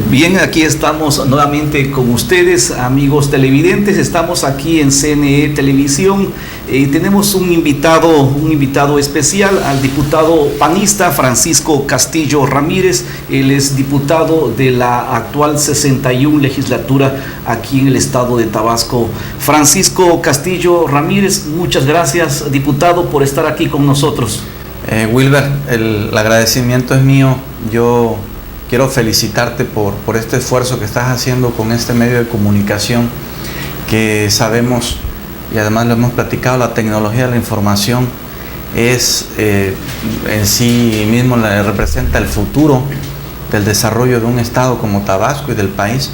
Bien, aquí estamos nuevamente con ustedes, amigos televidentes. Estamos aquí en CNE Televisión y tenemos un invitado especial, al diputado panista Francisco Castillo Ramírez. Él es diputado de la actual 61 legislatura aquí en el estado de Tabasco. Francisco Castillo Ramírez, muchas gracias, diputado, por estar aquí con nosotros. Wilber, el agradecimiento es mío. Yo quiero felicitarte por este esfuerzo que estás haciendo con este medio de comunicación, que sabemos, y además lo hemos platicado, la tecnología de la información es en sí mismo representa el futuro del desarrollo de un estado como Tabasco y del país,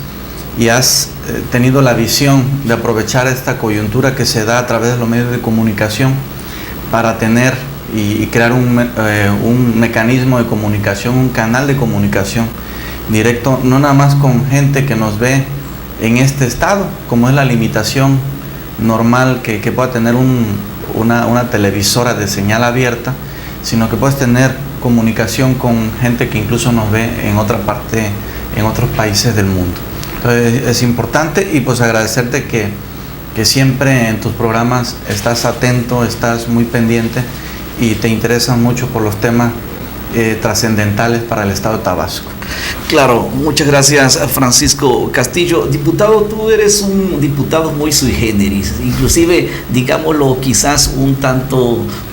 y has tenido la visión de aprovechar esta coyuntura que se da a través de los medios de comunicación para tener y crear un mecanismo de comunicación, un canal de comunicación directo, no nada más con gente que nos ve en este estado, como es la limitación normal que pueda tener una televisora de señal abierta, sino que puedes tener comunicación con gente que incluso nos ve en otra parte, en otros países del mundo. Entonces es importante, y pues agradecerte que siempre en tus programas estás atento, estás muy pendiente y te interesan mucho por los temas trascendentales para el estado de Tabasco. Claro, muchas gracias, Francisco Castillo. Diputado, tú eres un diputado muy sui generis, inclusive, digámoslo, quizás un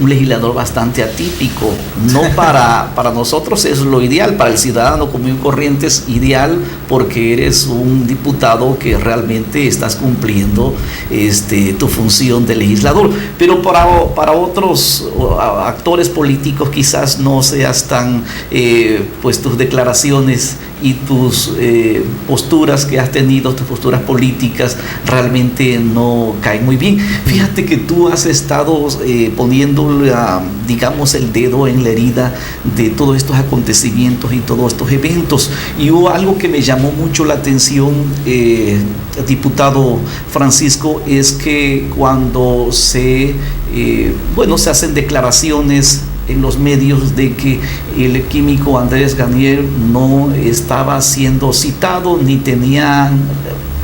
legislador bastante atípico. No para nosotros es lo ideal, para el ciudadano común y corriente es ideal, porque eres un diputado que realmente estás cumpliendo tu función de legislador. Pero para otros actores políticos quizás no seas tan, pues tus declaraciones y tus posturas que has tenido, tus posturas políticas realmente no caen muy bien. Fíjate que tú has estado poniéndole, digamos, el dedo en la herida de todos estos acontecimientos y todos estos eventos. Y hubo algo que me llamó mucho la atención, diputado Francisco, es que cuando se hacen declaraciones en los medios de que el químico Andrés Granier no estaba siendo citado, ni tenían,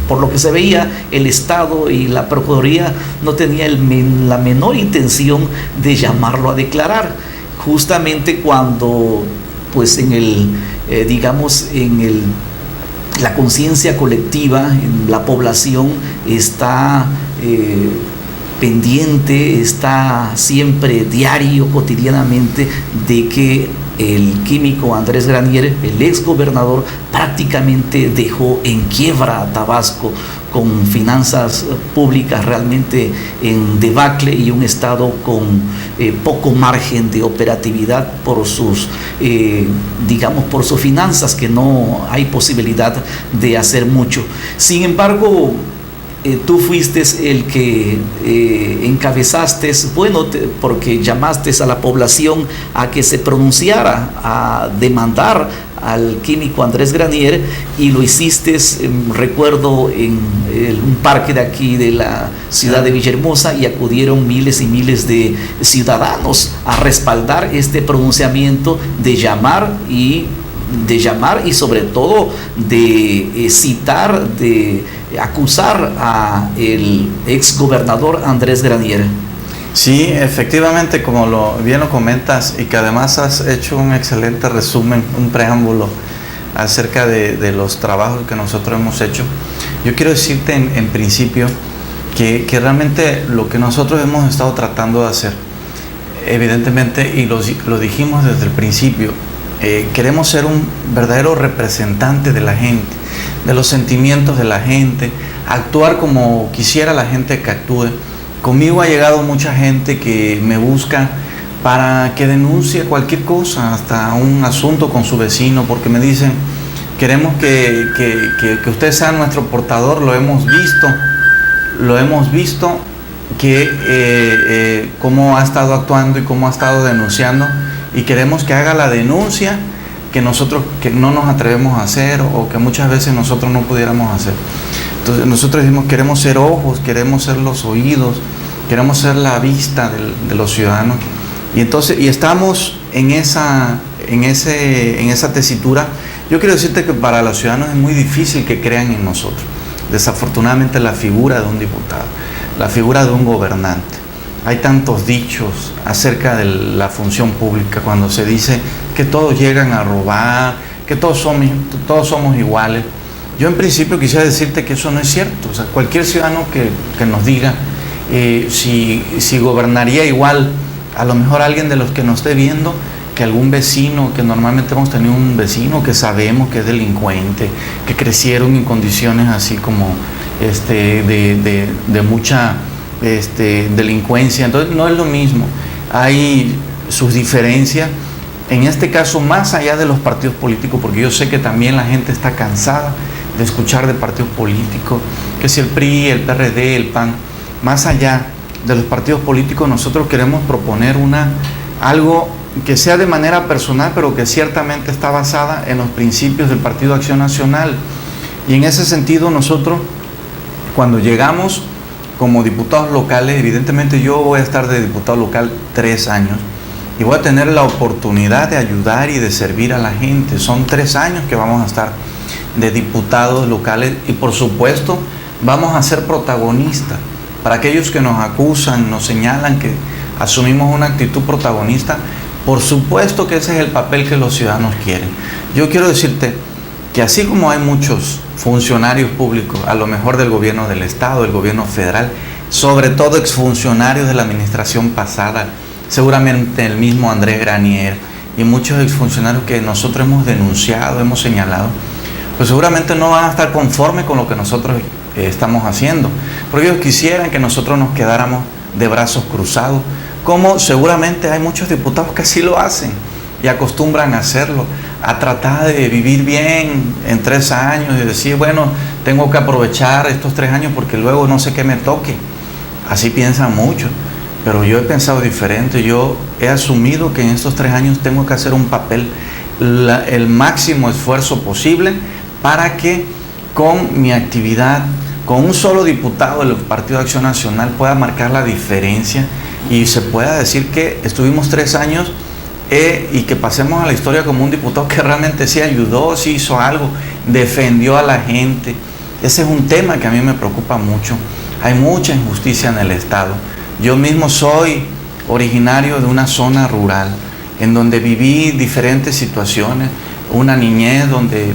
por lo que se veía, el Estado y la Procuraduría no tenía la menor intención de llamarlo a declarar, justamente cuando pues la conciencia colectiva, en la población está pendiente, está siempre diario, cotidianamente, de que el químico Andrés Granier, el ex gobernador, prácticamente dejó en quiebra a Tabasco, con finanzas públicas realmente en debacle y un estado con poco margen de operatividad por sus finanzas, que no hay posibilidad de hacer mucho. Sin embargo, tú fuiste el que encabezaste, porque llamaste a la población a que se pronunciara, a demandar al químico Andrés Granier, y lo hiciste, recuerdo, en un parque de aquí de la ciudad de Villahermosa, y acudieron miles y miles de ciudadanos a respaldar este pronunciamiento de llamar y sobre todo de citar, de acusar a el ex gobernador Andrés Granier. Sí, efectivamente, como bien lo comentas, y que además has hecho un excelente resumen, un preámbulo acerca de los trabajos que nosotros hemos hecho. Yo quiero decirte en principio que realmente lo que nosotros hemos estado tratando de hacer, evidentemente, y lo dijimos desde el principio, queremos ser un verdadero representante de la gente, de los sentimientos de la gente, actuar como quisiera la gente que actúe. Conmigo ha llegado mucha gente que me busca para que denuncie cualquier cosa, hasta un asunto con su vecino, porque me dicen, queremos que usted sea nuestro portador, lo hemos visto que cómo ha estado actuando y cómo ha estado denunciando, y queremos que haga la denuncia que nosotros que no nos atrevemos a hacer o que muchas veces nosotros no pudiéramos hacer. Entonces nosotros decimos, queremos ser ojos, queremos ser los oídos, queremos ser la vista de los ciudadanos, y entonces estamos en esa tesitura. Yo quiero decirte que para los ciudadanos es muy difícil que crean en nosotros. Desafortunadamente, la figura de un diputado, la figura de un gobernante. Hay tantos dichos acerca de la función pública, cuando se dice que todos llegan a robar, que todos somos iguales. Yo en principio quisiera decirte que eso no es cierto. O sea, cualquier ciudadano que nos diga si gobernaría igual, a lo mejor alguien de los que nos esté viendo, que algún vecino, que normalmente hemos tenido un vecino que sabemos que es delincuente, que crecieron en condiciones así como de mucha delincuencia. Entonces no es lo mismo, hay sus diferencias, en este caso más allá de los partidos políticos, porque yo sé que también la gente está cansada de escuchar de partidos políticos, que si el PRI, el PRD, el PAN. Más allá de los partidos políticos, nosotros queremos proponer algo que sea de manera personal, pero que ciertamente está basada en los principios del Partido Acción Nacional. Y en ese sentido, nosotros, cuando llegamos como diputados locales, evidentemente yo voy a estar de diputado local 3 años y voy a tener la oportunidad de ayudar y de servir a la gente. Son 3 años que vamos a estar de diputados locales, y por supuesto vamos a ser protagonistas. Para aquellos que nos acusan, nos señalan que asumimos una actitud protagonista, por supuesto que ese es el papel que los ciudadanos quieren. Yo quiero decirte que así como hay muchos funcionarios públicos, a lo mejor del gobierno del Estado, del gobierno federal, sobre todo exfuncionarios de la administración pasada, seguramente el mismo Andrés Granier y muchos exfuncionarios que nosotros hemos denunciado, hemos señalado, pues seguramente no van a estar conformes con lo que nosotros estamos haciendo, porque ellos quisieran que nosotros nos quedáramos de brazos cruzados, como seguramente hay muchos diputados que así lo hacen y acostumbran a hacerlo, a tratar de vivir bien en 3 años y decir, bueno, tengo que aprovechar estos 3 años porque luego no sé qué me toque. Así piensan muchos, pero yo he pensado diferente. Yo he asumido que en estos 3 años tengo que hacer un papel, el máximo esfuerzo posible, para que con mi actividad, con un solo diputado del Partido de Acción Nacional, pueda marcar la diferencia y se pueda decir que estuvimos 3 años y que pasemos a la historia como un diputado que realmente sí ayudó, sí hizo algo, defendió a la gente. Ese es un tema que a mí me preocupa mucho. Hay mucha injusticia en el Estado. Yo mismo soy originario de una zona rural en donde viví diferentes situaciones, una niñez donde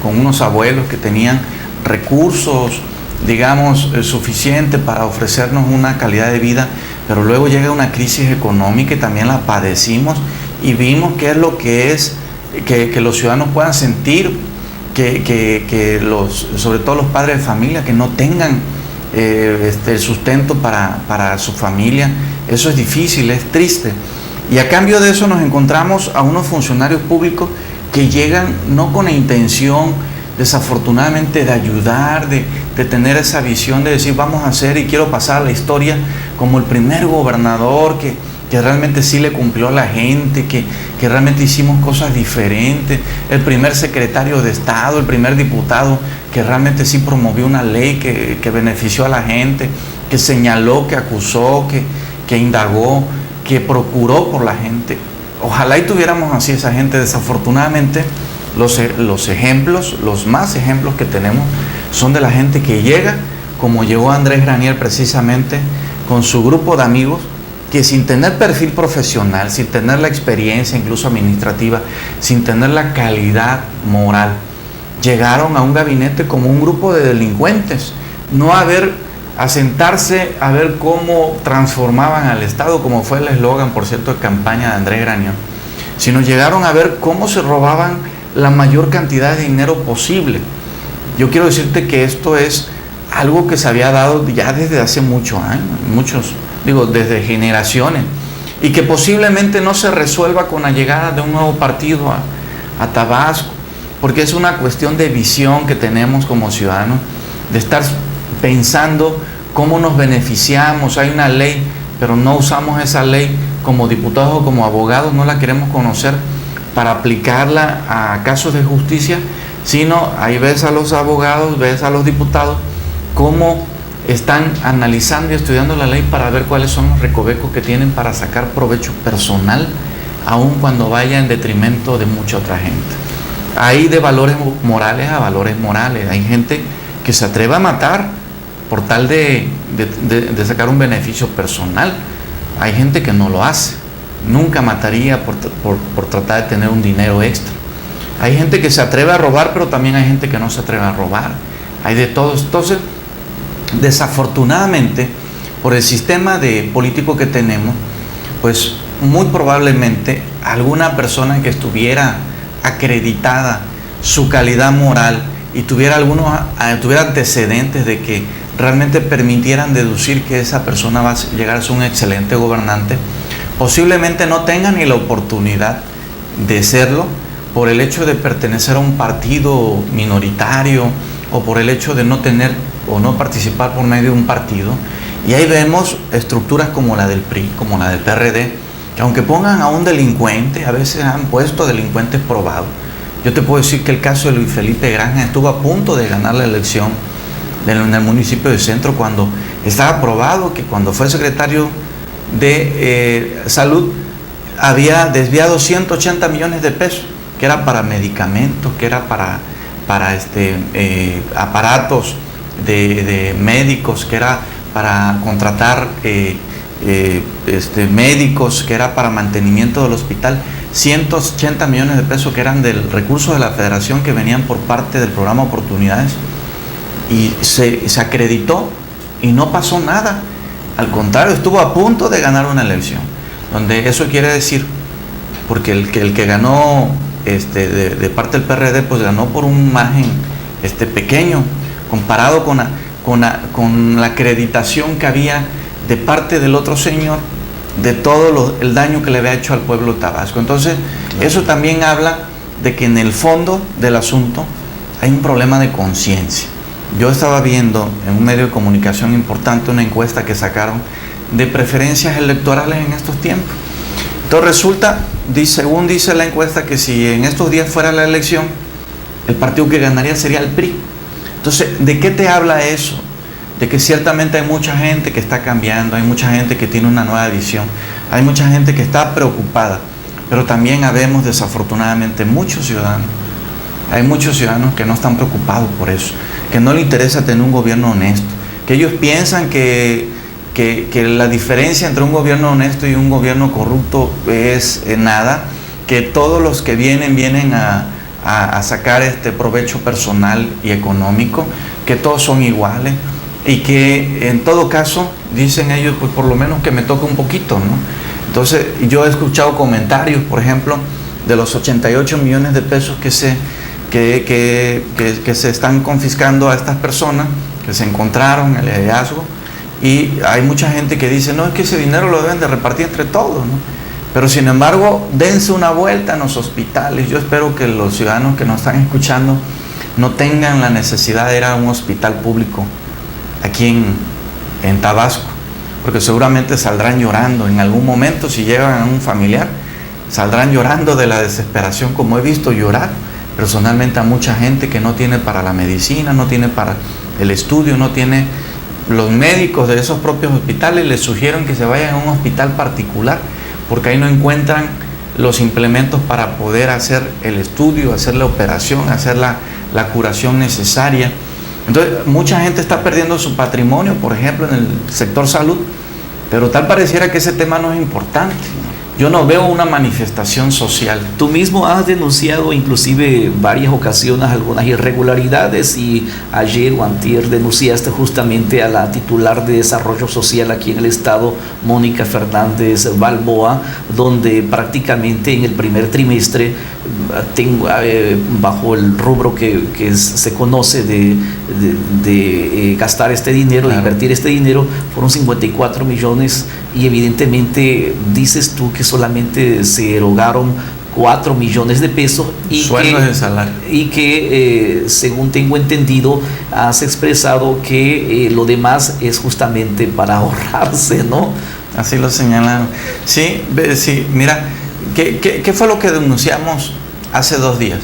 con unos abuelos que tenían recursos, digamos, suficientes para ofrecernos una calidad de vida, pero luego llega una crisis económica y también la padecimos, y vimos qué es lo que es que los ciudadanos puedan sentir, sobre todo los padres de familia, que no tengan el sustento para su familia. Eso es difícil, es triste. Y a cambio de eso nos encontramos a unos funcionarios públicos que llegan no con la intención, desafortunadamente, de ayudar, de tener esa visión de decir, vamos a hacer y quiero pasar a la historia como el primer gobernador que realmente sí le cumplió a la gente, que realmente hicimos cosas diferentes, el primer secretario de Estado, el primer diputado que realmente sí promovió una ley que benefició a la gente, que señaló, que acusó, que indagó, que procuró por la gente. Ojalá y tuviéramos así esa gente. Desafortunadamente, los ejemplos, los más ejemplos que tenemos son de la gente que llega, como llegó Andrés Granier precisamente, con su grupo de amigos, que sin tener perfil profesional, sin tener la experiencia incluso administrativa, sin tener la calidad moral, llegaron a un gabinete como un grupo de delincuentes, no a sentarse a ver cómo transformaban al Estado, como fue el eslogan, por cierto, de campaña de Andrés Granier, sino llegaron a ver cómo se robaban la mayor cantidad de dinero posible. Yo quiero decirte que esto es algo que se había dado ya desde hace muchos años, desde generaciones. y que posiblemente no se resuelva con la llegada de un nuevo partido a Tabasco, porque es una cuestión de visión que tenemos como ciudadanos, de estar pensando cómo nos beneficiamos. Hay una ley, pero no usamos esa ley como diputados o como abogados, no la queremos conocer para aplicarla a casos de justicia, sino ahí ves a los abogados, ves a los diputados cómo están analizando y estudiando la ley para ver cuáles son los recovecos que tienen para sacar provecho personal, aun cuando vaya en detrimento de mucha otra gente. Hay de valores morales a valores morales. Hay gente que se atreve a matar por tal de sacar un beneficio personal. Hay gente que no lo hace, nunca mataría por tratar de tener un dinero extra. Hay gente que se atreve a robar, pero también hay gente que no se atreve a robar. Hay de todos. Entonces, desafortunadamente, por el sistema político que tenemos, pues muy probablemente alguna persona que estuviera acreditada su calidad moral y tuviera antecedentes de que realmente permitieran deducir que esa persona va a llegar a ser un excelente gobernante, posiblemente no tenga ni la oportunidad de serlo por el hecho de pertenecer a un partido minoritario o por el hecho de no tener o no participar por medio de un partido. Y ahí vemos estructuras como la del PRI, como la del PRD, que aunque pongan a un delincuente, a veces han puesto delincuentes probados. Yo te puedo decir que el caso de Luis Felipe Granja estuvo a punto de ganar la elección en el municipio de Centro, cuando estaba probado que cuando fue secretario de Salud había desviado 180 millones de pesos, que era para medicamentos, que era para aparatos de médicos, que era para contratar médicos, que era para mantenimiento del hospital. 180 millones de pesos que eran del recurso de la federación, que venían por parte del programa Oportunidades, y se acreditó y no pasó nada. Al contrario, estuvo a punto de ganar una elección, donde eso quiere decir, porque el que ganó de parte del PRD, pues ganó por un margen pequeño comparado con la acreditación que había de parte del otro señor, de todo el daño que le había hecho al pueblo de Tabasco. Entonces, claro, eso también habla de que en el fondo del asunto hay un problema de conciencia. Yo estaba viendo en un medio de comunicación importante una encuesta que sacaron de preferencias electorales en estos tiempos. Entonces resulta, según dice la encuesta, que si en estos días fuera la elección, el partido que ganaría sería el PRI. Entonces, ¿de qué te habla eso? De que ciertamente hay mucha gente que está cambiando, hay mucha gente que tiene una nueva visión, hay mucha gente que está preocupada, pero también habemos desafortunadamente muchos ciudadanos. Hay muchos ciudadanos que no están preocupados por eso, que no les interesa tener un gobierno honesto, que ellos piensan que la diferencia entre un gobierno honesto y un gobierno corrupto es nada, que todos los que vienen a sacar provecho personal y económico, que todos son iguales, y que en todo caso, dicen ellos, pues por lo menos que me toque un poquito, ¿no? Entonces, yo he escuchado comentarios, por ejemplo, de los 88 millones de pesos que se están confiscando a estas personas, que se encontraron, el hallazgo, y hay mucha gente que dice, no, es que ese dinero lo deben de repartir entre todos, ¿no? Pero sin embargo, dense una vuelta en los hospitales. Yo espero que los ciudadanos que nos están escuchando no tengan la necesidad de ir a un hospital público aquí en Tabasco, porque seguramente saldrán llorando en algún momento. Si llevan a un familiar, saldrán llorando de la desesperación, como he visto llorar personalmente a mucha gente que no tiene para la medicina, no tiene para el estudio, no tiene. Los médicos de esos propios hospitales les sugieren que se vayan a un hospital particular, porque ahí no encuentran los implementos para poder hacer el estudio, hacer la operación, hacer la curación necesaria. Entonces, mucha gente está perdiendo su patrimonio, por ejemplo, en el sector salud, pero tal pareciera que ese tema no es importante. Yo no veo una manifestación social. Tú mismo has denunciado inclusive varias ocasiones algunas irregularidades, y ayer o antier denunciaste justamente a la titular de Desarrollo Social aquí en el estado, Mónica Fernández Balboa, donde prácticamente en el primer trimestre, bajo el rubro que se conoce de gastar este dinero, claro, de invertir este dinero, fueron 54 millones y evidentemente dices tú que solamente se erogaron 4 millones de pesos sueldos de salario. Y que según tengo entendido has expresado que lo demás es justamente para ahorrarse, ¿no? Así lo señalaron. Sí, sí, mira, ¿qué fue lo que denunciamos hace 2 días?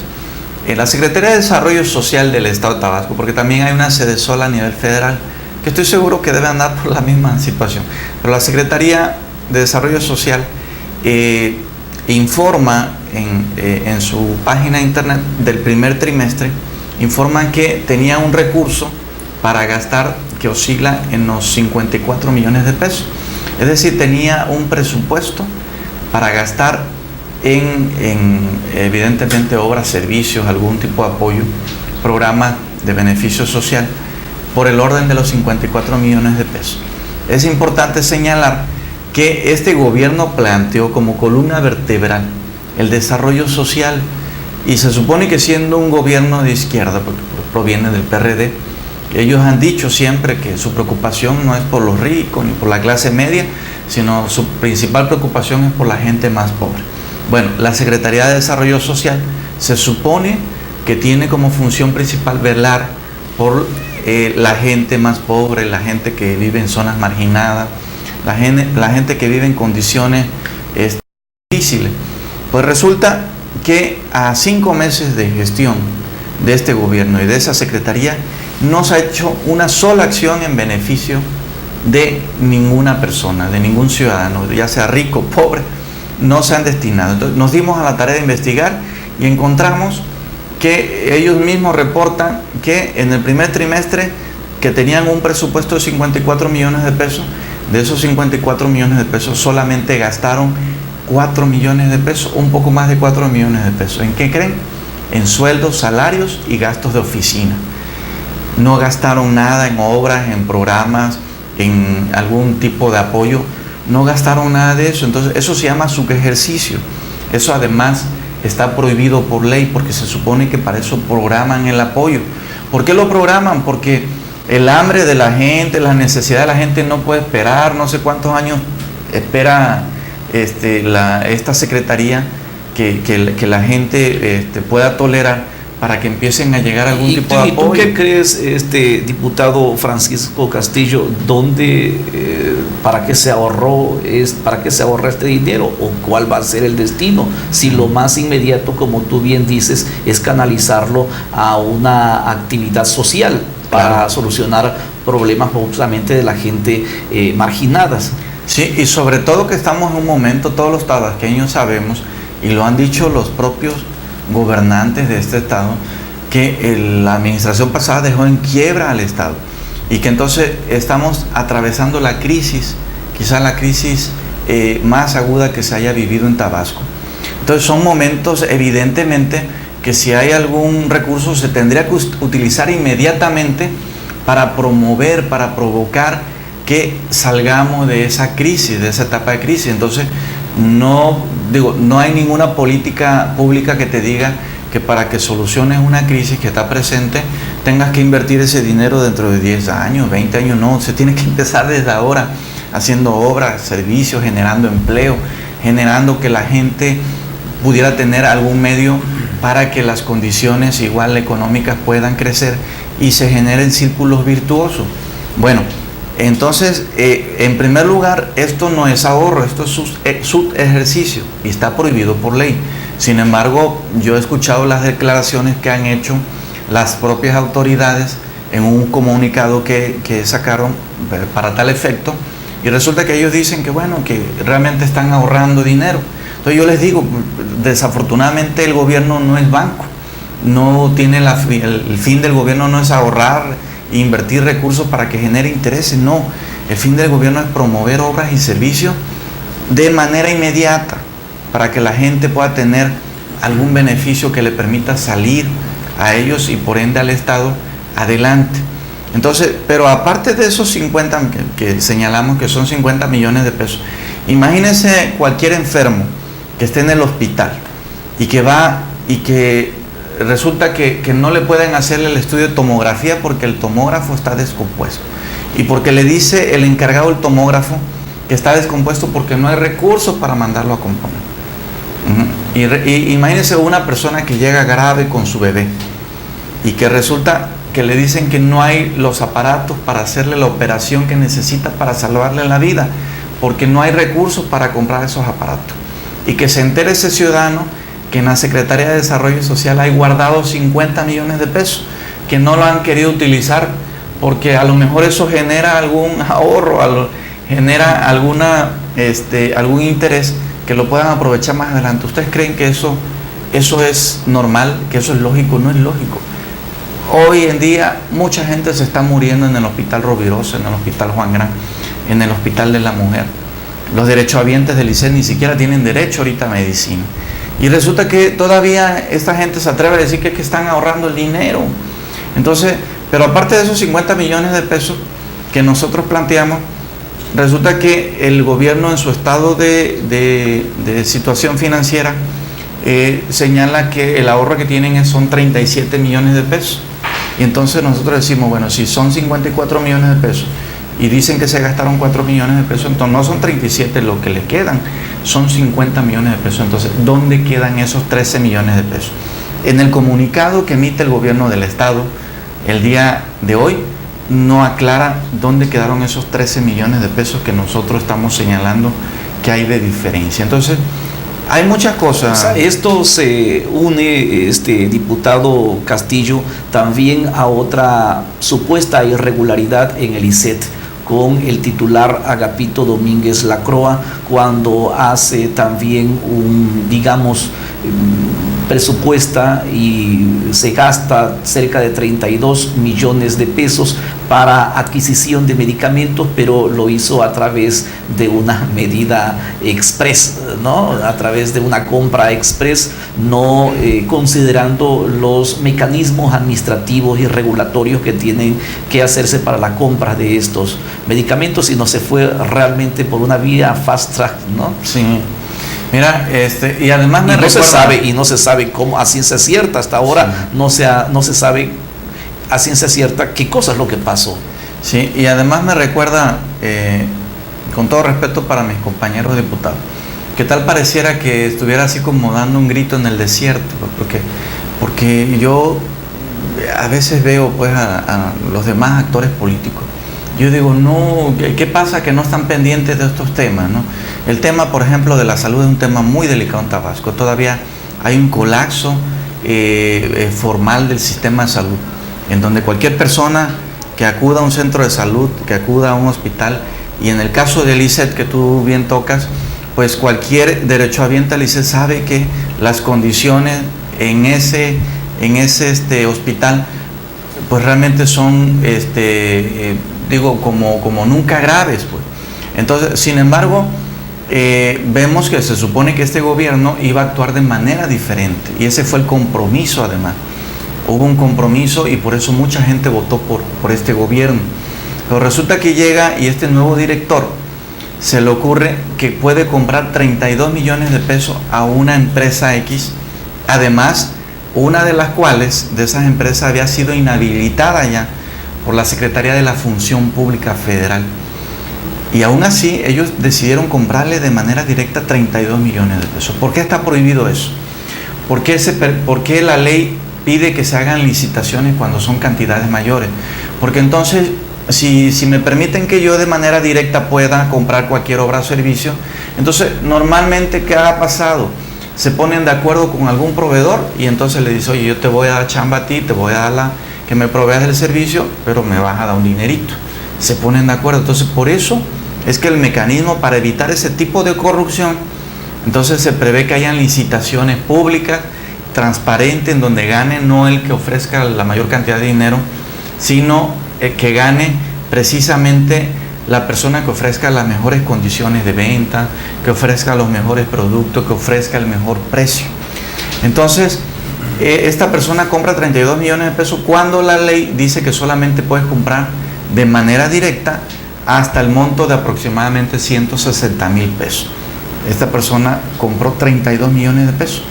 La Secretaría de Desarrollo Social del Estado de Tabasco, porque también hay una SEDESOL a nivel federal, que estoy seguro que debe andar por la misma situación, pero la Secretaría de Desarrollo Social informa en su página de internet del primer trimestre, informa que tenía un recurso para gastar que oscila en los 54 millones de pesos. Es decir, tenía un presupuesto para gastar en evidentemente obras, servicios, algún tipo de apoyo, programas de beneficio social, por el orden de los 54 millones de pesos. Es importante señalar que este gobierno planteó como columna vertebral el desarrollo social, y se supone que siendo un gobierno de izquierda, porque proviene del PRD, ellos han dicho siempre que su preocupación no es por los ricos ni por la clase media, sino su principal preocupación es por la gente más pobre. Bueno, la Secretaría de Desarrollo Social se supone que tiene como función principal velar por la gente más pobre, la gente que vive en zonas marginadas, la gente que vive en condiciones difíciles. Pues resulta que a 5 meses de gestión de este gobierno y de esa secretaría no se ha hecho una sola acción en beneficio de ninguna persona, de ningún ciudadano, ya sea rico o pobre, no se han destinado. Entonces nos dimos a la tarea de investigar y encontramos que ellos mismos reportan que en el primer trimestre, que tenían un presupuesto de 54 millones de pesos, de esos 54 millones de pesos solamente gastaron 4 millones de pesos, un poco más de 4 millones de pesos. ¿En qué creen? En sueldos, salarios y gastos de oficina. No gastaron nada en obras, en programas, en algún tipo de apoyo. No gastaron nada de eso. Entonces eso se llama subejercicio. Eso además está prohibido por ley, porque se supone que para eso programan el apoyo. ¿Por qué lo programan? Porque el hambre de la gente, la necesidad de la gente no puede esperar. No sé cuántos años espera esta secretaría que la gente pueda tolerar para que empiecen a llegar a algún tipo de apoyo. ¿Y tú qué crees, diputado Francisco Castillo, para qué se ahorró este dinero, o cuál va a ser el destino? Si lo más inmediato, como tú bien dices, es canalizarlo a una actividad social para solucionar problemas justamente de la gente marginadas. Sí, y sobre todo que estamos en un momento, todos los tabasqueños sabemos, y lo han dicho los propios gobernantes de este estado, que la administración pasada dejó en quiebra al estado, y que entonces estamos atravesando la crisis, quizás la crisis más aguda que se haya vivido en Tabasco. Entonces son momentos evidentemente que si hay algún recurso se tendría que utilizar inmediatamente para promover, para provocar que salgamos de esa crisis, de esa etapa de crisis. Entonces no hay ninguna política pública que te diga que para que soluciones una crisis que está presente tengas que invertir ese dinero dentro de 10 años, 20 años. No, se tiene que empezar desde ahora haciendo obras, servicios, generando empleo, generando que la gente pudiera tener algún medio para que las condiciones igual económicas puedan crecer y se generen círculos virtuosos. Bueno, entonces, en primer lugar, esto no es ahorro, esto es subejercicio y está prohibido por ley. Sin embargo, yo he escuchado las declaraciones que han hecho las propias autoridades en un comunicado que sacaron para tal efecto, y resulta que ellos dicen que bueno, que realmente están ahorrando dinero. Entonces yo les digo, desafortunadamente el gobierno no es banco, no tiene el fin del gobierno no es ahorrar, invertir recursos para que genere intereses. No, el fin del gobierno es promover obras y servicios de manera inmediata para que la gente pueda tener algún beneficio que le permita salir a ellos y por ende al Estado adelante. Entonces, pero aparte de esos 50 que señalamos que son 50 millones de pesos, imagínense cualquier enfermo que esté en el hospital y que va y que resulta que no le pueden hacer el estudio de tomografía porque el tomógrafo está descompuesto, y porque le dice el encargado del tomógrafo que está descompuesto porque no hay recursos para mandarlo a componer. Y imagínense una persona que llega grave con su bebé y que resulta que le dicen que no hay los aparatos para hacerle la operación que necesita para salvarle la vida, porque no hay recursos para comprar esos aparatos. Y que se entere ese ciudadano que en la Secretaría de Desarrollo Social hay guardados 50 millones de pesos, que no lo han querido utilizar, porque a lo mejor eso genera algún ahorro, genera algún interés que lo puedan aprovechar más adelante. ¿Ustedes creen que eso es normal, que eso es lógico? No es lógico. Hoy en día mucha gente se está muriendo en el Hospital Rovirosa, en el Hospital Juan Gran, en el Hospital de la Mujer. Los derechohabientes del ICET ni siquiera tienen derecho ahorita a medicina. Y resulta que todavía esta gente se atreve a decir que están ahorrando el dinero. Entonces, pero aparte de esos 50 millones de pesos que nosotros planteamos, resulta que el gobierno en su estado de situación financiera señala que el ahorro que tienen son 37 millones de pesos. Y entonces nosotros decimos, bueno, si son 54 millones de pesos y dicen que se gastaron 4 millones de pesos, entonces no son 37 lo que les quedan, son 50 millones de pesos. Entonces, ¿dónde quedan esos 13 millones de pesos? En el comunicado que emite el gobierno del estado el día de hoy, no aclara dónde quedaron esos 13 millones de pesos que nosotros estamos señalando que hay de diferencia. Entonces, hay muchas cosas. O sea, esto se une, diputado Castillo, también a otra supuesta irregularidad en el ICET con el titular Agapito Domínguez Lacroa, cuando hace también presupuesta y se gasta cerca de 32 millones de pesos para adquisición de medicamentos, pero lo hizo a través de una medida express, ¿no? A través de una compra express, no considerando los mecanismos administrativos y regulatorios que tienen que hacerse para la compra de estos medicamentos, sino se fue realmente por una vía fast track, ¿no? Sí. Mira, y además no se sabe cómo a ciencia cierta hasta ahora, sí. no se sabe a ciencia cierta qué cosa es lo que pasó. Sí, y además me recuerda, con todo respeto para mis compañeros diputados, que tal pareciera que estuviera así como dando un grito en el desierto, porque yo a veces veo pues a los demás actores políticos. Yo digo, no, ¿qué pasa que no están pendientes de estos temas, ¿no? El tema, por ejemplo, de la salud es un tema muy delicado en Tabasco. Todavía hay un colapso formal del sistema de salud, en donde cualquier persona que acuda a un centro de salud, que acuda a un hospital, y en el caso del ICET que tú bien tocas, pues cualquier derechohabiente al ICET sabe que las condiciones en ese hospital pues realmente son como nunca graves, pues. Entonces, sin embargo, vemos que se supone que este gobierno iba a actuar de manera diferente, y ese fue el compromiso. Además hubo un compromiso y por eso mucha gente votó por este gobierno. Pero resulta que llega y este nuevo director se le ocurre que puede comprar 32 millones de pesos a una empresa X, además una de las cuales de esas empresas había sido inhabilitada ya por la Secretaría de la Función Pública Federal. Y aún así ellos decidieron comprarle de manera directa 32 millones de pesos. ¿Por qué está prohibido eso? ¿Por qué la ley pide que se hagan licitaciones cuando son cantidades mayores? Porque entonces, si me permiten que yo de manera directa pueda comprar cualquier obra o servicio, entonces normalmente, ¿qué ha pasado? Se ponen de acuerdo con algún proveedor y entonces le dice, oye, yo te voy a dar chamba a ti, te voy a dar que me proveas el servicio, pero me vas a dar un dinerito. Se ponen de acuerdo. Entonces, por eso es que el mecanismo para evitar ese tipo de corrupción, entonces se prevé que hayan licitaciones públicas, transparentes, en donde gane no el que ofrezca la mayor cantidad de dinero, sino que gane precisamente la persona que ofrezca las mejores condiciones de venta, que ofrezca los mejores productos, que ofrezca el mejor precio. Entonces, esta persona compra 32 millones de pesos cuando la ley dice que solamente puedes comprar de manera directa hasta el monto de aproximadamente 160,000 pesos. Esta persona compró 32 millones de pesos.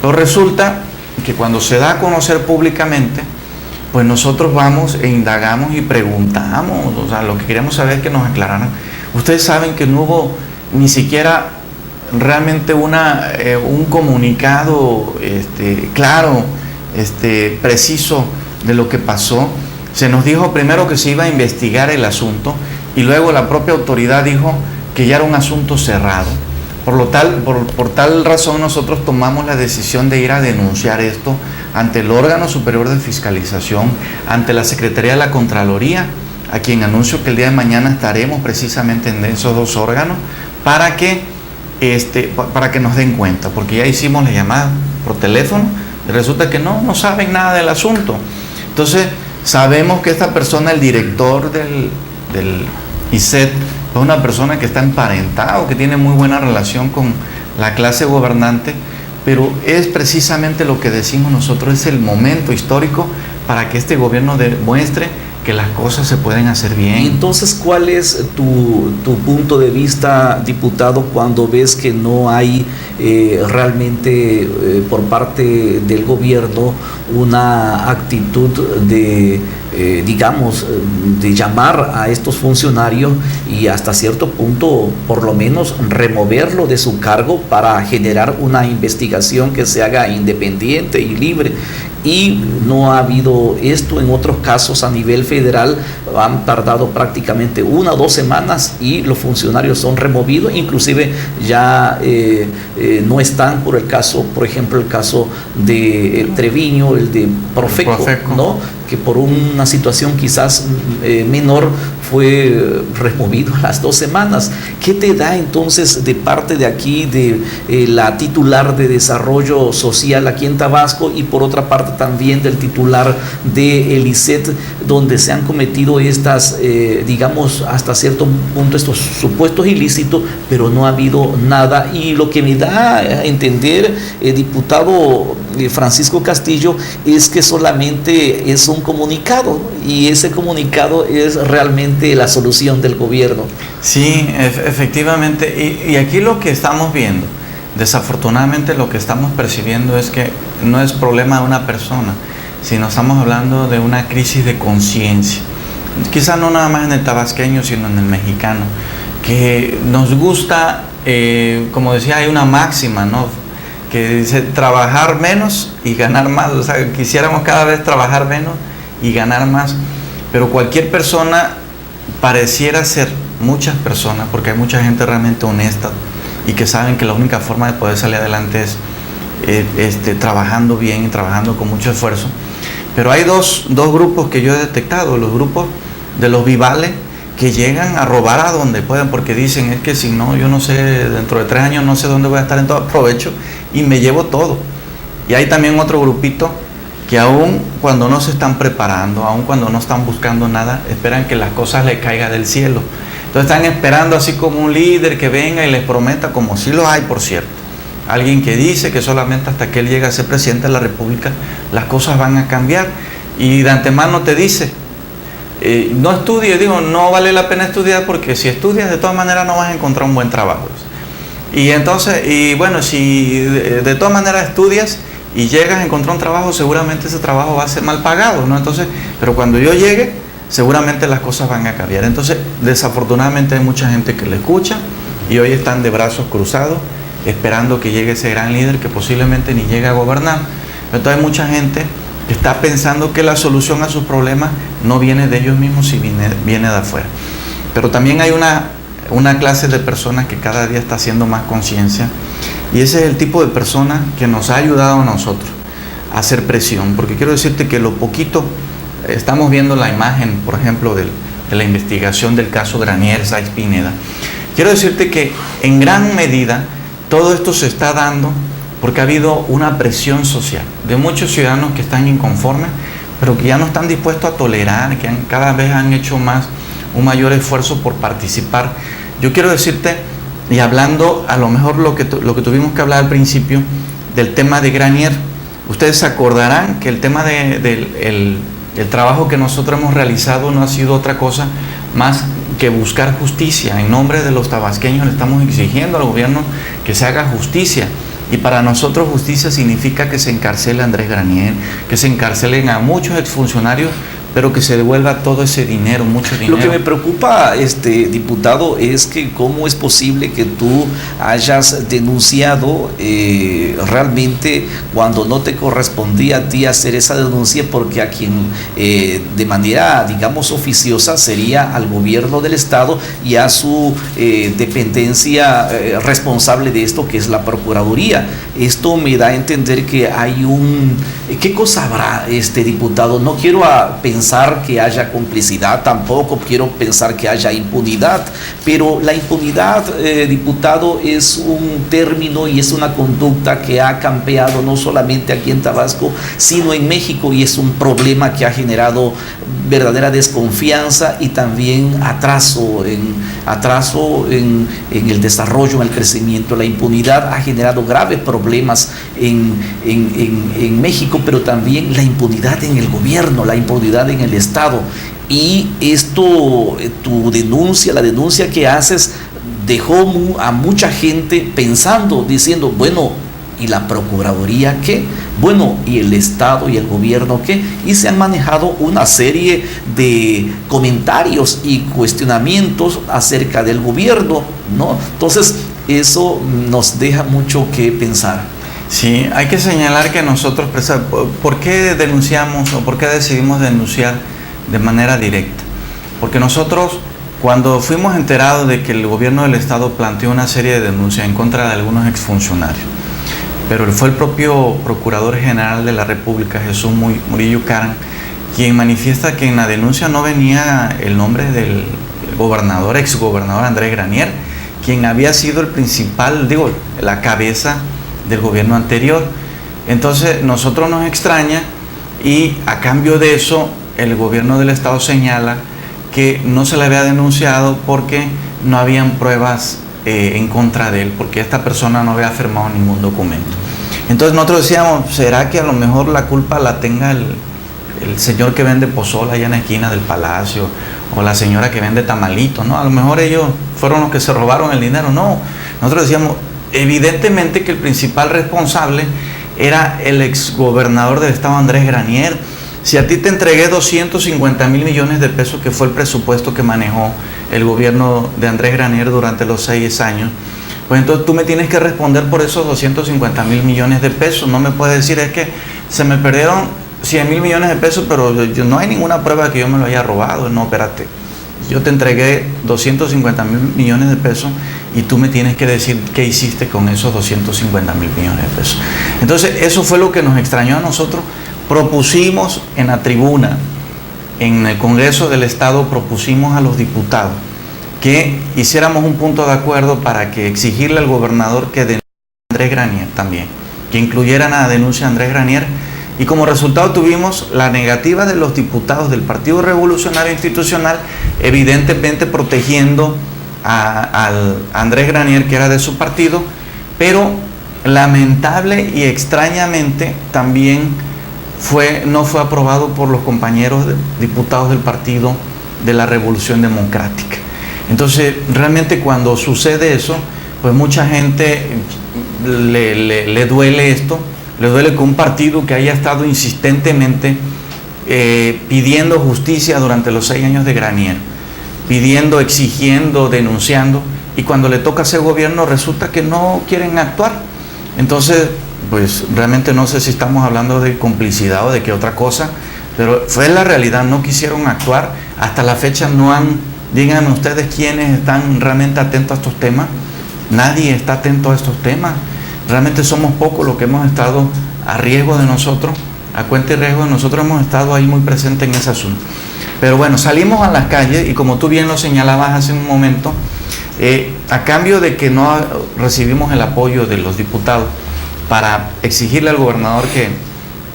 Pero resulta que cuando se da a conocer públicamente, pues nosotros vamos e indagamos y preguntamos, o sea, lo que queríamos saber es que nos aclararan Ustedes saben que no hubo ni siquiera realmente un comunicado claro, preciso de lo que pasó. Se nos dijo primero que se iba a investigar el asunto y luego la propia autoridad dijo que ya era un asunto cerrado. Por tal razón nosotros tomamos la decisión de ir a denunciar esto ante el órgano superior de fiscalización, ante la Secretaría de la Contraloría, a quien anuncio que el día de mañana estaremos precisamente en esos dos órganos para que nos den cuenta, porque ya hicimos la llamada por teléfono y resulta que no saben nada del asunto. Entonces sabemos que esta persona, el director del ICET, es una persona que está emparentado, que tiene muy buena relación con la clase gobernante, pero es precisamente lo que decimos nosotros, es el momento histórico para que este gobierno demuestre que las cosas se pueden hacer bien. Entonces, ¿cuál es tu punto de vista, diputado, cuando ves que no hay realmente por parte del gobierno una actitud de llamar a estos funcionarios y hasta cierto punto, por lo menos, removerlo de su cargo para generar una investigación que se haga independiente y libre? Y no ha habido esto en otros casos a nivel federal, han tardado prácticamente 1 o 2 semanas y los funcionarios son removidos, inclusive ya no están por ejemplo, el caso de Treviño, el de Profeco, ¿no? Que por una situación quizás menor fue removido a las 2 semanas. ¿Qué te da entonces de parte de aquí, de la titular de Desarrollo Social aquí en Tabasco y por otra parte también del titular de el ICET, donde se han cometido estas, hasta cierto punto estos supuestos ilícitos, pero no ha habido nada? Y lo que me da a entender, diputado Francisco Castillo, es que solamente es un comunicado y ese comunicado es realmente la solución del gobierno. Sí, efectivamente, y aquí lo que estamos viendo, desafortunadamente lo que estamos percibiendo es que no es problema de una persona, sino estamos hablando de una crisis de conciencia, quizás no nada más en el tabasqueño, sino en el mexicano, que nos gusta, como decía, hay una máxima, ¿no?, que dice trabajar menos y ganar más. O sea, quisiéramos cada vez trabajar menos y ganar más, pero cualquier persona pareciera ser, muchas personas, porque hay mucha gente realmente honesta y que saben que la única forma de poder salir adelante es trabajando bien y trabajando con mucho esfuerzo. Pero hay dos grupos que yo he detectado, los grupos de los vivales, que llegan a robar a donde pueden, porque dicen, es que si no, yo no sé, dentro de 3 años no sé dónde voy a estar, en todo aprovecho y me llevo todo. Y hay también otro grupito que aún cuando no se están preparando, aún cuando no están buscando nada, esperan que las cosas les caigan del cielo. Entonces están esperando así como un líder que venga y les prometa, como sí lo hay, por cierto, alguien que dice que solamente hasta que él llegue a ser presidente de la República las cosas van a cambiar, y de antemano te dice, no estudies, no vale la pena estudiar, porque si estudias de todas maneras no vas a encontrar un buen trabajo. Y entonces, bueno, si de todas maneras estudias y llegas a encontrar un trabajo, seguramente ese trabajo va a ser mal pagado, ¿no? Entonces, pero cuando yo llegue, seguramente las cosas van a cambiar. Entonces, desafortunadamente hay mucha gente que le escucha y hoy están de brazos cruzados esperando que llegue ese gran líder que posiblemente ni llegue a gobernar. Entonces hay mucha gente que está pensando que la solución a sus problemas no viene de ellos mismos, si viene de afuera. Pero también hay una clase de personas que cada día está haciendo más conciencia, y ese es el tipo de persona que nos ha ayudado a nosotros a hacer presión, porque quiero decirte que lo poquito, estamos viendo la imagen, por ejemplo, de la investigación del caso Granier Sáenz Pineda. Quiero decirte que en gran medida todo esto se está dando porque ha habido una presión social de muchos ciudadanos que están inconformes, pero que ya no están dispuestos a tolerar, que cada vez han hecho un mayor esfuerzo por participar. Yo quiero decirte, y hablando a lo mejor lo que tuvimos que hablar al principio del tema de Granier, ustedes se acordarán que el tema del trabajo que nosotros hemos realizado no ha sido otra cosa más que buscar justicia. En nombre de los tabasqueños le estamos exigiendo al gobierno que se haga justicia. Y para nosotros justicia significa que se encarcele a Andrés Granier, que se encarcelen a muchos exfuncionarios pero que se devuelva todo ese dinero, mucho dinero. Lo que me preocupa, diputado, es que cómo es posible que tú hayas denunciado realmente cuando no te correspondía a ti hacer esa denuncia, porque a quien de manera, digamos, oficiosa sería al gobierno del Estado y a su dependencia responsable de esto, que es la Procuraduría. Esto me da a entender que hay ¿qué cosa habrá, diputado? No quiero pensar que haya complicidad, tampoco quiero pensar que haya impunidad, pero la impunidad, diputado, es un término y es una conducta que ha campeado no solamente aquí en Tabasco, sino en México, y es un problema que ha generado verdadera desconfianza y también atraso en el desarrollo, en el crecimiento. La impunidad ha generado graves problemas en México, pero también la impunidad en el gobierno, la impunidad en el Estado. Y esto, la denuncia que haces, dejó a mucha gente pensando, diciendo, bueno, ¿y la Procuraduría qué? Bueno, ¿y el Estado y el gobierno qué? Y se han manejado una serie de comentarios y cuestionamientos acerca del gobierno, ¿no? Entonces, eso nos deja mucho que pensar. Sí, hay que señalar que nosotros, ¿por qué denunciamos o por qué decidimos denunciar de manera directa? Porque nosotros, cuando fuimos enterados de que el gobierno del Estado planteó una serie de denuncias en contra de algunos exfuncionarios, pero fue el propio Procurador General de la República, Jesús Murillo Caram, quien manifiesta que en la denuncia no venía el nombre del exgobernador Andrés Granier, quien había sido el principal, la cabeza del gobierno anterior. Entonces, nosotros nos extraña, y a cambio de eso, el gobierno del Estado señala que no se le había denunciado porque no habían pruebas en contra de él, porque esta persona no había firmado ningún documento. Entonces nosotros decíamos, ¿será que a lo mejor la culpa la tenga el señor que vende pozole allá en la esquina del Palacio, o la señora que vende tamalitos, ¿no? A lo mejor ellos fueron los que se robaron el dinero. No, nosotros decíamos, evidentemente que el principal responsable era el exgobernador del Estado, Andrés Granier. Si a ti te entregué 250 mil millones de pesos, que fue el presupuesto que manejó el gobierno de Andrés Granier durante los 6 años, pues entonces tú me tienes que responder por esos 250 mil millones de pesos. No me puedes decir, es que se me perdieron 100 mil millones de pesos, pero no hay ninguna prueba de que yo me lo haya robado. No, espérate, yo te entregué 250 mil millones de pesos y tú me tienes que decir qué hiciste con esos 250 mil millones de pesos. Entonces, eso fue lo que nos extrañó a nosotros. Propusimos en la tribuna, en el Congreso del Estado, propusimos a los diputados que hiciéramos un punto de acuerdo para que exigirle al gobernador que denuncie a Andrés Granier también, que incluyeran a la denuncia a Andrés Granier, y como resultado tuvimos la negativa de los diputados del Partido Revolucionario Institucional, evidentemente protegiendo al Andrés Granier, que era de su partido, pero lamentable y extrañamente también no fue aprobado por los compañeros diputados del Partido de la Revolución Democrática. Entonces, realmente cuando sucede eso, pues mucha gente le duele esto, le duele que un partido que haya estado insistentemente pidiendo justicia durante los 6 años de Granier, pidiendo, exigiendo, denunciando, y cuando le toca ser gobierno resulta que no quieren actuar. Entonces, pues realmente no sé si estamos hablando de complicidad o de qué otra cosa, pero fue la realidad, no quisieron actuar. Hasta la fecha no han, díganme ustedes quiénes están realmente atentos a estos temas. Nadie está atento a estos temas. Realmente somos pocos los que hemos estado a riesgo de nosotros, a cuenta y riesgo de nosotros, hemos estado ahí muy presentes en ese asunto. Pero bueno, salimos a las calles y como tú bien lo señalabas hace un momento, a cambio de que no recibimos el apoyo de los diputados para exigirle al gobernador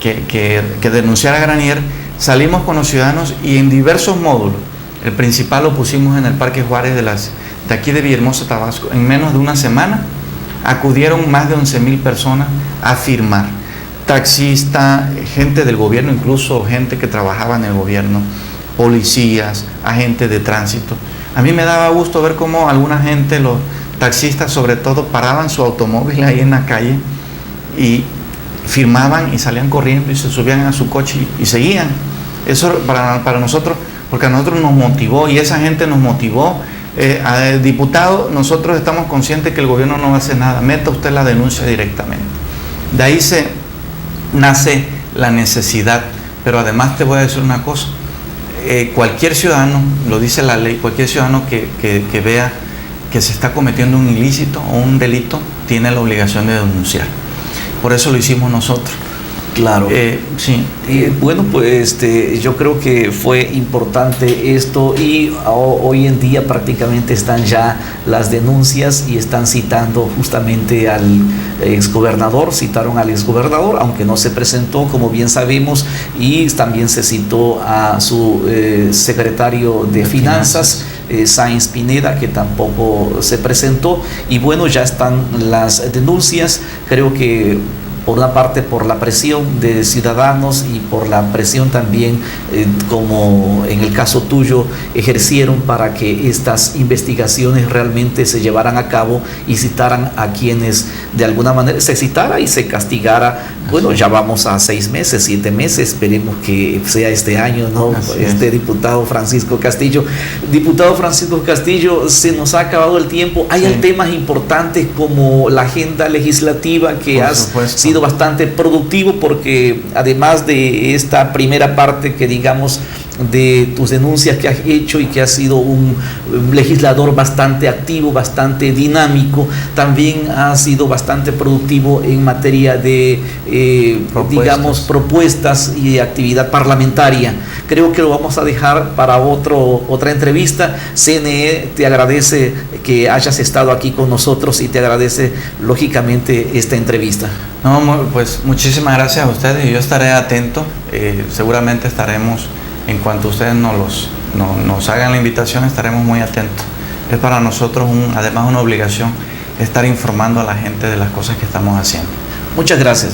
que denunciara a Granier, salimos con los ciudadanos y en diversos módulos. El principal lo pusimos en el Parque Juárez de aquí de Villahermosa, Tabasco. En menos de una semana acudieron más de 11,000 personas a firmar. Taxistas, gente del gobierno, incluso gente que trabajaba en el gobierno, policías, agentes de tránsito. A mí me daba gusto ver cómo alguna gente, los taxistas sobre todo, paraban su automóvil ahí en la calle y firmaban y salían corriendo y se subían a su coche y seguían. Eso para nosotros, porque a nosotros nos motivó y esa gente nos motivó. Diputado, nosotros estamos conscientes que el gobierno no va a hacer nada, meta usted la denuncia directamente. De ahí nace la necesidad, pero además te voy a decir una cosa, cualquier ciudadano, lo dice la ley, cualquier ciudadano que vea que se está cometiendo un ilícito o un delito, tiene la obligación de denunciar. Por eso lo hicimos nosotros. Claro. Sí. Bueno, pues yo creo que fue importante esto y hoy en día prácticamente están ya las denuncias y están citando justamente al exgobernador, citaron al exgobernador, aunque no se presentó, como bien sabemos, y también se citó a su secretario de Finanzas, Sáenz Pineda, que tampoco se presentó. Y bueno, ya están las denuncias. Creo que por una parte por la presión de ciudadanos y por la presión también, como en el caso tuyo, ejercieron para que estas investigaciones realmente se llevaran a cabo y citaran a quienes de alguna manera se citara y se castigara. Bueno, ya vamos a 6 meses, 7 meses, esperemos que sea este año, ¿no? Diputado Francisco Castillo. Diputado Francisco Castillo, se nos ha acabado el tiempo. Hay temas importantes como la agenda legislativa que has sido bastante productivo, porque además de esta primera parte que digamos de tus denuncias que has hecho y que has sido un legislador bastante activo, bastante dinámico, también has sido bastante productivo en materia de propuestas y actividad parlamentaria. Creo que lo vamos a dejar para otra entrevista. CNE te agradece que hayas estado aquí con nosotros y te agradece lógicamente esta entrevista. No, pues muchísimas gracias a ustedes y yo estaré atento. Seguramente estaremos, en cuanto ustedes nos hagan la invitación, estaremos muy atentos. Es para nosotros además una obligación estar informando a la gente de las cosas que estamos haciendo. Muchas gracias.